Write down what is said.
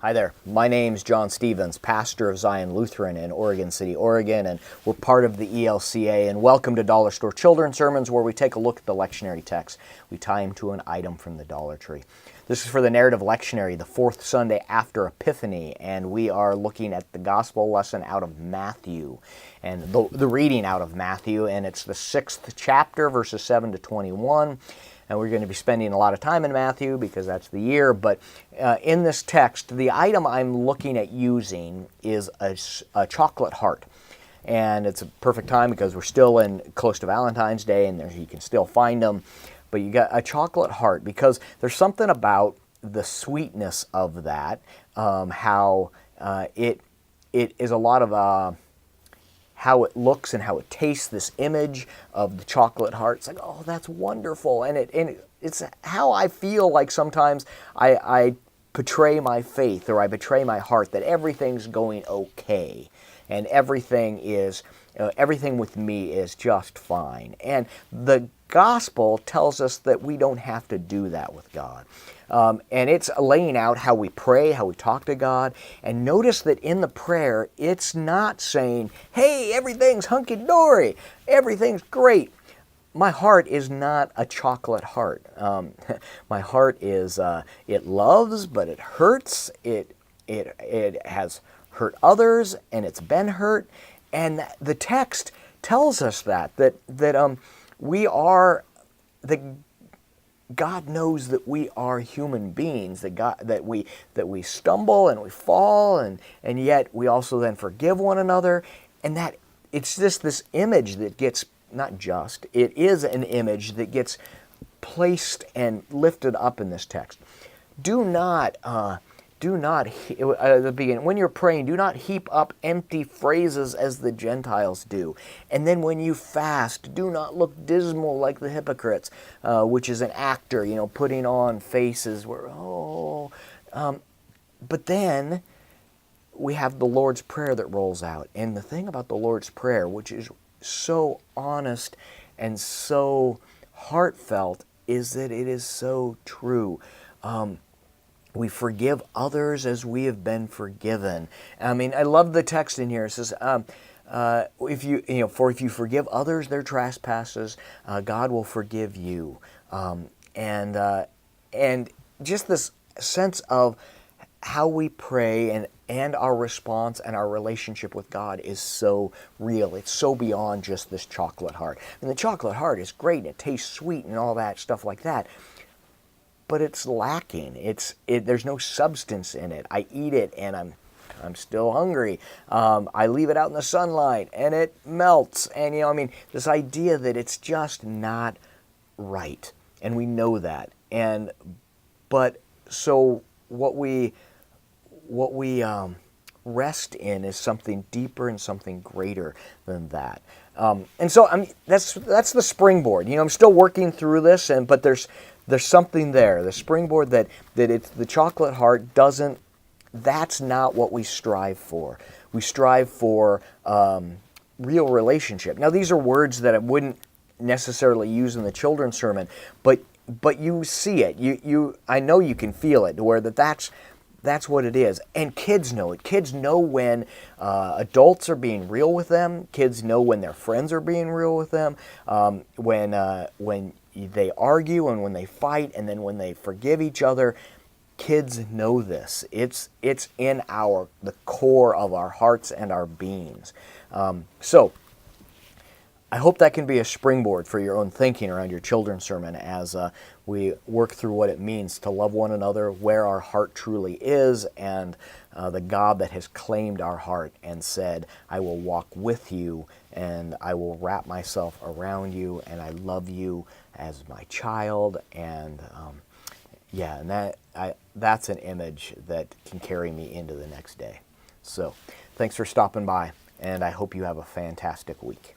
Hi there, my name's John Stevens, pastor of Zion Lutheran in Oregon City, Oregon, and we're part of the ELCA, and welcome to Dollar Store Children's Sermons, where we take a look at the lectionary text. We tie them to an item from the Dollar Tree. This is for the narrative lectionary, the fourth Sunday after Epiphany, and we are looking at the gospel lesson out of Matthew, and the reading out of Matthew, and it's the 6th chapter, verses 7 to 21. And we're going to be spending a lot of time in Matthew because that's the year. But in this text, the item I'm looking at using is a chocolate heart. And it's a perfect time because we're still close to Valentine's Day, and you can still find them. But you got a chocolate heart because there's something about the sweetness of that, how it is a lot of how it looks and how it tastes, this image of the chocolate heart. It's like, oh, that's wonderful. And it's how I feel like sometimes I betray my faith, or I betray my heart, that everything's going okay. And everything with me is just fine. And the gospel tells us that we don't have to do that with God. And it's laying out how we pray, how we talk to God. And notice that in the prayer, it's not saying, hey, everything's hunky-dory, everything's great. My heart is not a chocolate heart. My heart is, it loves, but it hurts. It has hurt others, and it's been hurt. And the text tells us that we are, that God knows that we are human beings, that we stumble and we fall, and yet we also then forgive one another, and that it's just this image that gets, it is an image that gets placed and lifted up in this text. At the beginning, when you're praying, do not heap up empty phrases as the Gentiles do. And then when you fast, do not look dismal like the hypocrites, which is an actor, putting on faces where, but then we have the Lord's Prayer that rolls out. And the thing about the Lord's Prayer, which is so honest and so heartfelt, is that it is so true. We forgive others as we have been forgiven. I mean, I love the text in here. It says, if you forgive others their trespasses, God will forgive you. And just this sense of how we pray and our response and our relationship with God is so real. It's so beyond just this chocolate heart. And the chocolate heart is great, and it tastes sweet and all that stuff like that. But it's lacking. There's no substance in it. I eat it and I'm still hungry. I leave it out in the sunlight and it melts. And this idea that it's just not right, and we know that. But so what we rest in is something deeper and something greater than that. And so that's the springboard. I'm still working through this, but there's something there. The springboard that it's the chocolate heart doesn't. That's not what we strive for. We strive for real relationship. Now, these are words that I wouldn't necessarily use in the children's sermon, but you see it. I know you can feel it, where that's what it is. And kids know it. Kids know when adults are being real with them. Kids know when their friends are being real with them. When they argue and when they fight, and then when they forgive each other, kids know this. It's in the core of our hearts and our beings. So I hope that can be a springboard for your own thinking around your children's sermon as we work through what it means to love one another, where our heart truly is, and the God that has claimed our heart and said, I will walk with you, and I will wrap myself around you, and I love you as my child. And that's an image that can carry me into the next day. So thanks for stopping by, and I hope you have a fantastic week.